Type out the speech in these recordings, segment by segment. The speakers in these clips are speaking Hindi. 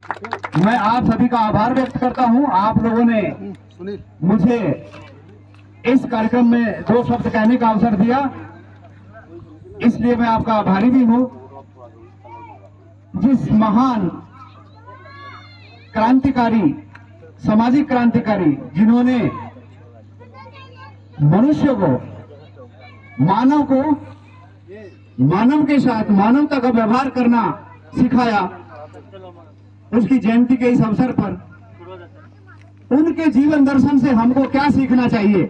मैं आप सभी का आभार व्यक्त करता हूं। आप लोगों ने मुझे इस कार्यक्रम में 2 शब्द कहने का अवसर दिया, इसलिए मैं आपका आभारी भी हूं। जिस महान क्रांतिकारी, सामाजिक क्रांतिकारी, जिन्होंने मनुष्य को, मानव के साथ मानवता का व्यवहार करना सिखाया, उसकी जयंती के इस अवसर पर उनके जीवन दर्शन से हमको क्या सीखना चाहिए,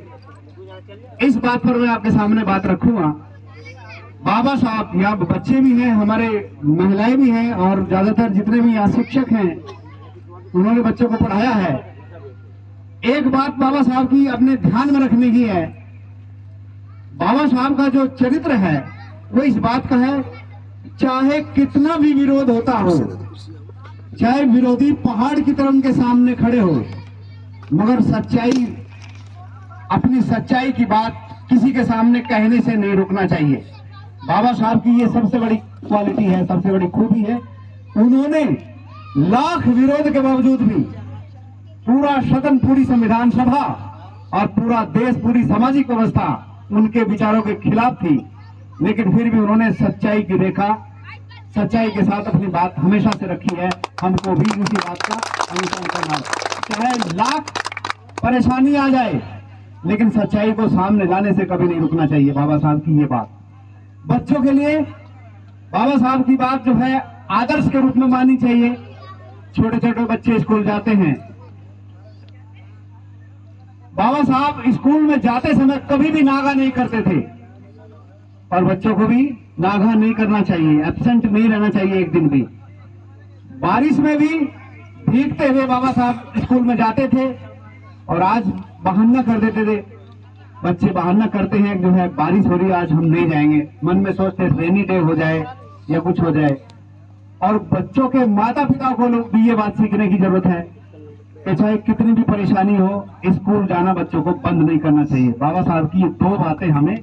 इस बात पर मैं आपके सामने बात रखूंगा। बाबा साहब, यहाँ बच्चे भी हैं, हमारे महिलाएं भी हैं, और ज्यादातर जितने भी यहाँ शिक्षक हैं उन्होंने बच्चों को पढ़ाया है। एक बात बाबा साहब की अपने ध्यान में रखने की है। बाबा साहब का जो चरित्र है वो इस बात का है, चाहे कितना भी विरोध होता हो, चाहे विरोधी पहाड़ की तरह उनके सामने खड़े हो, मगर सच्चाई, अपनी सच्चाई की बात किसी के सामने कहने से नहीं रुकना चाहिए। बाबा साहब की ये सबसे बड़ी क्वालिटी है, सबसे बड़ी खूबी है। उन्होंने लाख विरोध के बावजूद भी पूरा सदन, पूरी संविधान सभा और पूरा देश, पूरी सामाजिक व्यवस्था उनके विचारों के खिलाफ थी, लेकिन फिर भी उन्होंने सच्चाई की रेखा, सच्चाई के साथ अपनी बात हमेशा से रखी है। हमको भी उसी बात का अनुसरण करना है, चाहे लाख परेशानी आ जाए, लेकिन सच्चाई को सामने लाने से कभी नहीं रुकना चाहिए। बाबा साहब की ये बात बच्चों के लिए, बाबा साहब की बात जो है आदर्श के रूप में माननी चाहिए। छोटे छोटे बच्चे स्कूल जाते हैं, बाबा साहब स्कूल में जाते समय कभी भी नागा नहीं करते थे, और बच्चों को भी नागा नहीं करना चाहिए, एब्सेंट नहीं रहना चाहिए एक दिन भी। बारिश में भी भीगते हुए बाबा साहब स्कूल में जाते थे, और आज बहाना कर देते थे। बच्चे बहाना करते हैं, जो है बारिश हो रही है आज हम नहीं जाएंगे, मन में सोचते रेनी डे हो जाए या कुछ हो जाए। और बच्चों के माता पिता को भी ये बात सीखने की जरूरत है कि चाहे कितनी भी परेशानी हो, स्कूल जाना बच्चों को बंद नहीं करना चाहिए। बाबा साहब की 2 बातें हमें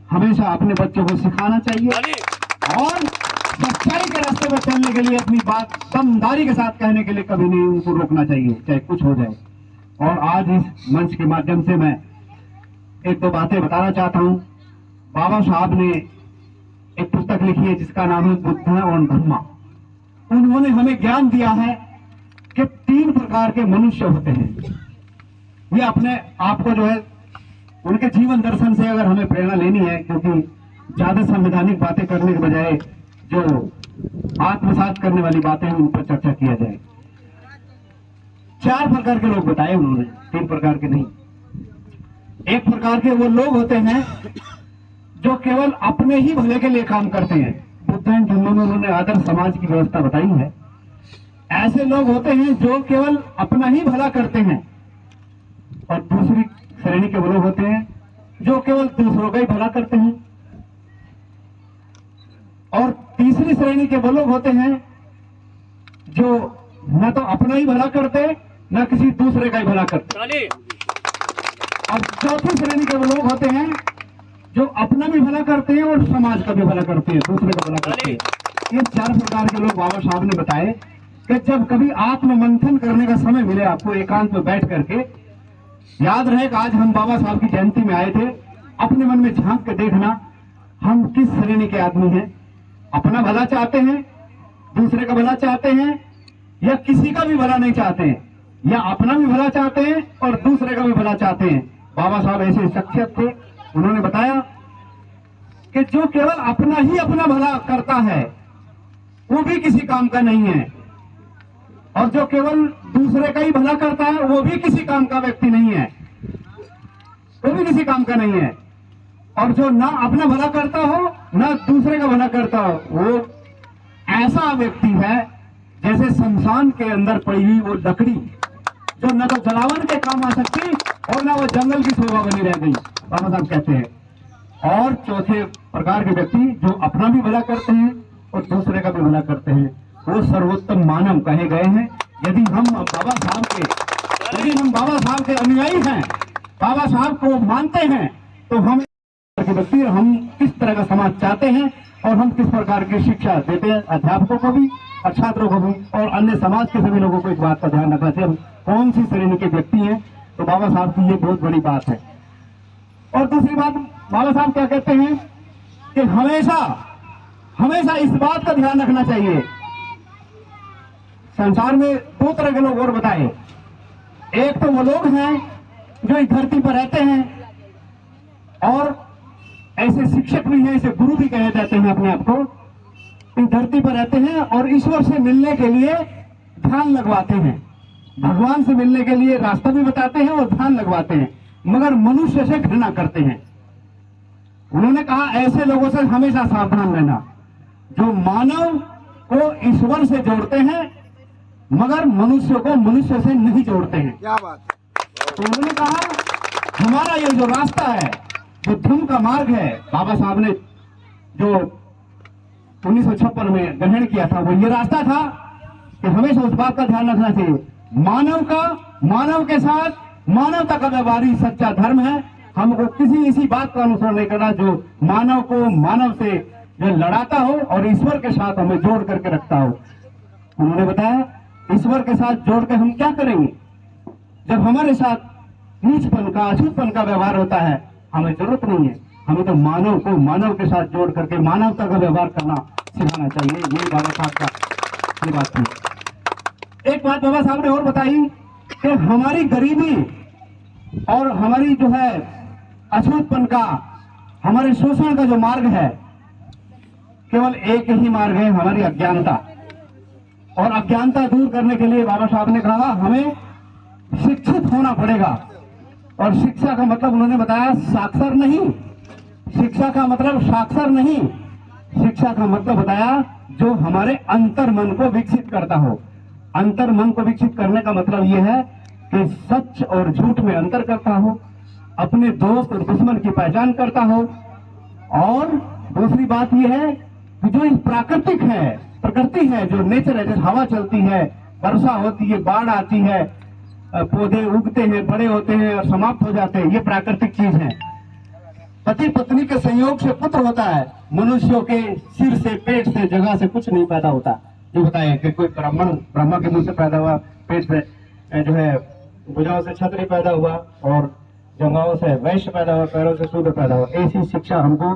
हमेशा अपने बच्चों को सिखाना चाहिए, और सच्चाई के रास्ते पर चलने के लिए अपनी बात दमदारी के साथ कहने के लिए कभी नहीं उनको रोकना चाहिए, चाहे कुछ हो जाए। और आज इस मंच के माध्यम से मैं 1-2 बातें बताना चाहता हूं। बाबा साहब ने एक पुस्तक लिखी है जिसका नाम है बुद्ध और धम्मा। उन्होंने हमें ज्ञान दिया है कि 3 प्रकार के मनुष्य होते हैं। ये अपने आप को जो है उनके जीवन दर्शन से अगर हमें प्रेरणा लेनी है, क्योंकि ज्यादा संवैधानिक बातें करने के बजाय जो आत्मसात करने वाली बातें हैं उन पर चर्चा किया जाए। 4 प्रकार के लोग बताए उन्होंने, 3 प्रकार के नहीं। एक प्रकार के वो लोग होते हैं जो केवल अपने ही भले के लिए काम करते हैं। बुद्ध एंड धम्मा में उन्होंने आदर्श समाज की व्यवस्था बताई है। ऐसे लोग होते हैं जो केवल अपना ही भला करते हैं, और दूसरी श्रेणी के वो लोग होते हैं जो केवल दूसरों का ही भला करते हैं, और तीसरी श्रेणी के वो लोग होते हैं जो न तो अपना ही भला करते, न किसी दूसरे का ही भला करते। और चौथी श्रेणी के वो लोग होते हैं जो अपना भी भला करते हैं और समाज का भी भला करते हैं, दूसरे का भला करते हैं। ये 4 प्रकार के लोग बाबा साहब ने बताए कि जब कभी आत्म मंथन करने का समय मिले आपको एकांत में बैठ करके, याद रहे कि आज हम बाबा साहब की जयंती में आए थे, अपने मन में झांक के देखना हम किस श्रेणी के आदमी हैं। अपना भला चाहते हैं, दूसरे का भला चाहते हैं, या किसी का भी भला नहीं चाहते हैं, या अपना भी भला चाहते हैं और दूसरे का भी भला चाहते हैं। बाबा साहब ऐसे शख्सियत थे, उन्होंने बताया कि जो केवल अपना ही अपना भला करता है वो भी किसी काम का नहीं है, और जो केवल दूसरे का ही भला करता है वो भी किसी काम का व्यक्ति नहीं है, वो भी किसी काम का नहीं है। और जो ना अपना भला करता हो ना दूसरे का भला करता हो, वो ऐसा व्यक्ति है जैसे शमशान के अंदर पड़ी हुई वो लकड़ी जो न तो जलावन के काम आ सकती और ना वो जंगल की शोभा बनी रह गई, बाबा साहब कहते हैं। और चौथे प्रकार के व्यक्ति जो अपना भी भला करते हैं और दूसरे का भी भला करते हैं, वो सर्वोत्तम मानव कहे गए हैं। यदि हम बाबा साहब के अनुयायी हैं, बाबा साहब को मानते हैं, तो हम व्यक्ति हम किस तरह का समाज चाहते हैं और हम किस प्रकार की शिक्षा देते हैं अध्यापकों को भी और छात्रों को भी और अन्य समाज के सभी लोगों को इस बात का ध्यान रखना चाहिए कौन सी श्रेणी के व्यक्ति हैं। तो बाबा साहब की ये बहुत बड़ी बात है। और दूसरी बात बाबा साहब क्या कहते हैं कि हमेशा हमेशा इस बात का ध्यान रखना चाहिए, संसार में दो तरह के लोग और बताए, एक तो वो लोग हैं जो इस धरती पर रहते हैं और ऐसे शिक्षक भी हैं, ऐसे गुरु भी कहे जाते हैं अपने आप को, इस धरती पर रहते हैं और ईश्वर से मिलने के लिए ध्यान लगवाते हैं, भगवान से मिलने के लिए रास्ता भी बताते हैं और ध्यान लगवाते हैं, मगर मनुष्य से घृणा करते हैं। उन्होंने कहा ऐसे लोगों से हमेशा सावधान रहना जो मानव को ईश्वर से जोड़ते हैं मगर मनुष्य को मनुष्य से नहीं जोड़ते हैं। क्या बात। तो उन्होंने कहा हमारा ये जो रास्ता है, जो धर्म का मार्ग है, बाबा साहब ने जो 1956 में ग्रहण किया था, वो ये रास्ता था कि हमेशा उस बात का ध्यान रखना चाहिए मानव के साथ मानवता का व्यवहार सच्चा धर्म है। हमको किसी इसी बात का अनुसरण नहीं करना जो मानव को मानव से जो लड़ाता हो और ईश्वर के साथ हमें जोड़ करके रखता हो। उन्होंने बताया ईश्वर के साथ जोड़ के हम क्या करेंगे जब हमारे साथ नीचपन का अछूतपन का व्यवहार होता है। हमें जरूरत नहीं है, हमें तो मानव को मानव के साथ जोड़ करके मानवता का व्यवहार करना सिखाना चाहिए। ये बाबा साहब का ये बात थी। एक बात बाबा साहब ने और बताई कि हमारी गरीबी और हमारी जो है अछूतपन का, हमारे शोषण का जो मार्ग है, केवल एक ही मार्ग है, हमारी अज्ञानता। और अज्ञानता दूर करने के लिए बाबा साहब ने कहा हमें शिक्षित होना पड़ेगा। और शिक्षा का मतलब उन्होंने बताया साक्षर नहीं, शिक्षा का मतलब साक्षर नहीं, शिक्षा का मतलब बताया जो हमारे अंतर मन को विकसित करता हो। अंतर मन को विकसित करने का मतलब यह है कि सच और झूठ में अंतर करता हो, अपने दोस्त और दुश्मन की पहचान करता हो। और दूसरी बात यह है कि जो इस प्राकृतिक है, प्रकृति है, जो नेचर है, जैसे हवा चलती है, वर्षा होती है, बाढ़ आती है, पौधे उगते हैं, बड़े होते हैं और समाप्त हो जाते हैं, ये प्राकृतिक चीज है। पति पत्नी के संयोग से पुत्र होता है, मनुष्यों के सिर से, पेट से, जगह से कुछ नहीं पैदा होता। जो बताए कि कोई ब्रह्मा के मुंह से पैदा हुआ, पेट से जो है भुजाओं से क्षत्रिय पैदा हुआ और जंघाओं से वैश्य पैदा हुआ, पैरों से शूद्र पैदा हुआ। ऐसी शिक्षा हमको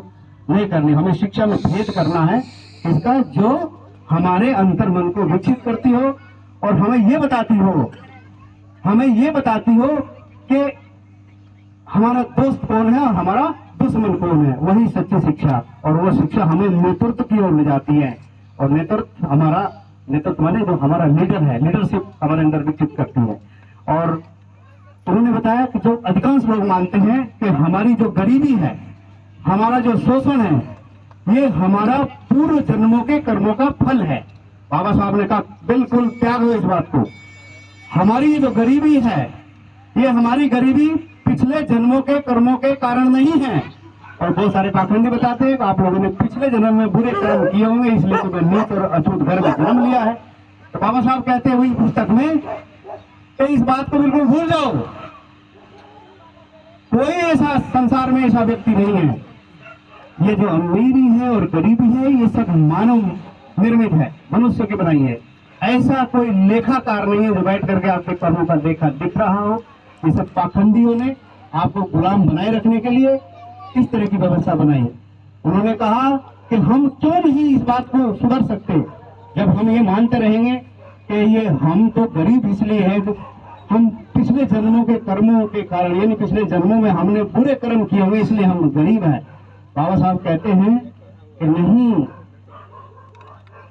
नहीं करनी। हमें शिक्षा में भेद करना है इसका जो हमारे अंतर मन को विकसित करती हो और हमें ये बताती हो कि हमारा दोस्त कौन है और हमारा दुश्मन कौन है। वही सच्ची शिक्षा, और वो शिक्षा हमें नेतृत्व की ओर ले जाती है। और नेतृत्व माने जो हमारा लीडर है, लीडरशिप हमारे अंदर विकसित करती है। और उन्होंने बताया कि जो अधिकांश लोग मानते हैं कि हमारी जो गरीबी है, हमारा जो शोषण है, ये हमारा पूर्व जन्मों के कर्मों का फल है। बाबा साहब ने कहा बिल्कुल त्याग हो इस बात को। हमारी ये जो गरीबी है, ये हमारी गरीबी पिछले जन्मों के कर्मों के कारण नहीं है। और बहुत सारे पाखंडी बताते हैं आप लोगों ने पिछले जन्म में बुरे कर्म किए होंगे, इसलिए तुम्हें नीच और अछूत घर में जन्म लिया है। तो बाबा साहब कहते हैं वही पुस्तक में कि इस बात को बिल्कुल भूल जाओ। कोई ऐसा संसार में ऐसा व्यक्ति नहीं है। ये जो अमीरी है और गरीबी है, ये सब मानव निर्मित है, मनुष्य की बनाई है। ऐसा कोई लेखाकार नहीं है जो बैठ करके आपके कर्मों का लेखा दिख रहा हो। ये सब पाखंडियों ने आपको गुलाम बनाए रखने के लिए इस तरह की व्यवस्था बनाई है। उन्होंने कहा कि हम क्यों नहीं इस बात को सुधर सकते जब हम ये मानते रहेंगे कि ये हम तो गरीब इसलिए है, तो हम पिछले जन्मों के कर्मों के कारण, यानी पिछले जन्मों में हमने बुरे कर्म किए हुए इसलिए हम गरीब हैं। बाबा साहब कहते हैं कि नहीं,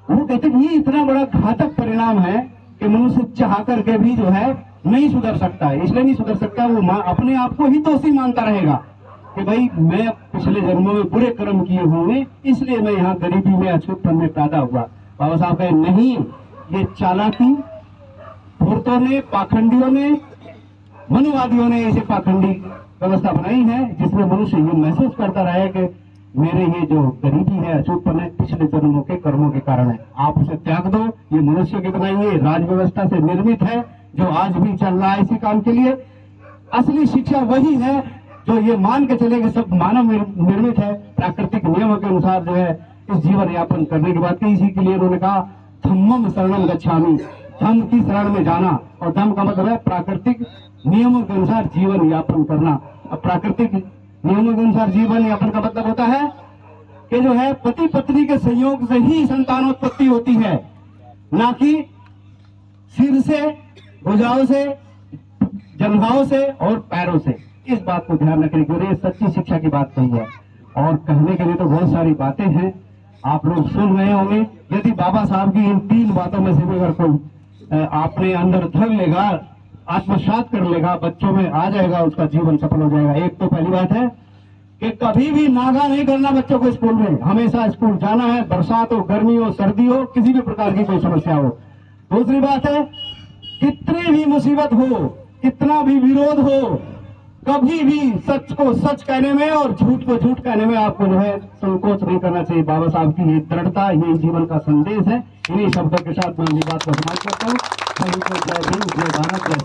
वो कहते हैं ये इतना बड़ा घातक परिणाम है कि मनुष्य चाह करके भी जो है नहीं सुधर सकता है। इसलिए नहीं सुधर सकता, वो अपने आप को ही दोषी मानता रहेगा कि भाई मैं पिछले जन्मों में बुरे कर्म किए होंगे इसलिए मैं यहाँ गरीबी में अछूतपन में पैदा हुआ। बाबा साहब कहे नहीं, ये चालाकी धूर्तों ने, पाखंडियों ने, मनुवादियों ने ऐसे पाखंडी व्यवस्था बनाई है जिसमें मनुष्य ये महसूस करता रहे कि मेरे ये जो गरीबी है, अछूतपन है, पिछले जन्मों के कर्मों के कारण है। आप उसे त्याग दो। ये मनुष्य की बनाई हुई राज व्यवस्था से निर्मित है जो आज भी चल रहा है इसी काम के लिए। असली शिक्षा वही है जो ये मान के चले कि सब मानव निर्मित है, प्राकृतिक नियमों के अनुसार जो है इस जीवन यापन करने की बात की। इसी के लिए उन्होंने कहा धम्मम शरणम गच्छामि, धम्म की शरण में जाना। और धम्म का मतलब है प्राकृतिक नियमों के अनुसार जीवन यापन करना। अब प्राकृतिक नियमों के अनुसार जीवन यापन का मतलब होता है कि जो है पति पत्नी के संयोग से ही संतानोत्पत्ति होती है, ना कि सिर से, भुजाओं से, जंघाओं से और पैरों से। इस बात को ध्यान रखने के लिए सच्ची शिक्षा की बात कही है। और कहने के लिए तो बहुत सारी बातें हैं, आप लोग सुन रहे होंगे। यदि बाबा साहब की इन 3 बातों में से भी अगर कोई आपने अंदर धर लेगा, आत्मसात कर लेगा, बच्चों में आ जाएगा, उसका जीवन सफल हो जाएगा। एक तो पहली बात है कि कभी भी नागा नहीं करना बच्चों को स्कूल में, हमेशा स्कूल जाना है, बरसात हो, गर्मी हो, सर्दी हो, किसी भी प्रकार की कोई समस्या हो। दूसरी बात है, कितनी भी मुसीबत हो, कितना भी विरोध हो, कभी भी सच को सच कहने में और झूठ को झूठ कहने में आपको जो है संकोच नहीं करना चाहिए। बाबा साहब की ये दृढ़ता, ये जीवन का संदेश है। इन्हीं शब्दों के साथ मैं अपनी बात को समाप्त करता हूँ। सभी को जय हिंद, जय भारत, जय